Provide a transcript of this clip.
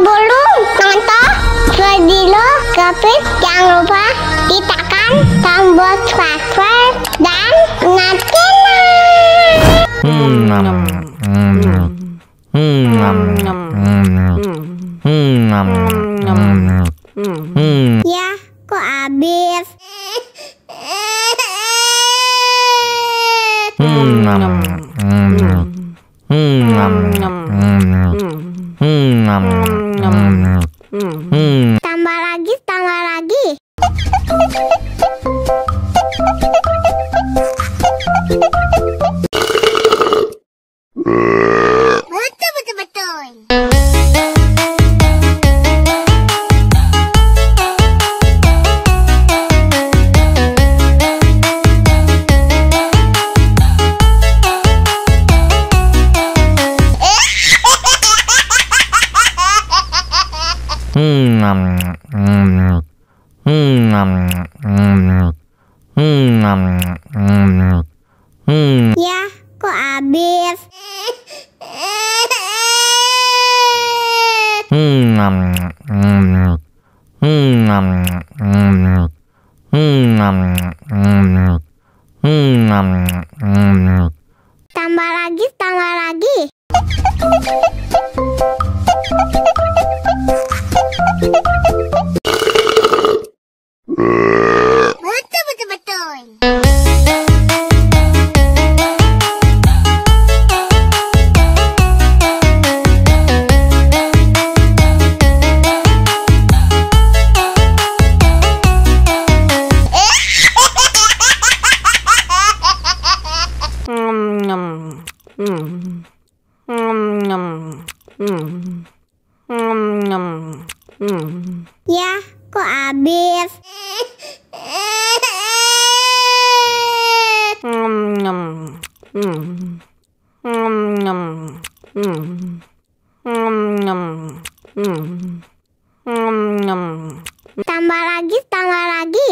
Sebelum nonton video Gavin, jangan lupa ditekan tombol subscribe dan nyalakan. Ya, kok habis? Tambah lagi, tambah lagi. Betul. Ya, kok habis? Tambah lagi, tambah lagi. Betul. Ya, kok habis? Tambah lagi, tambah lagi.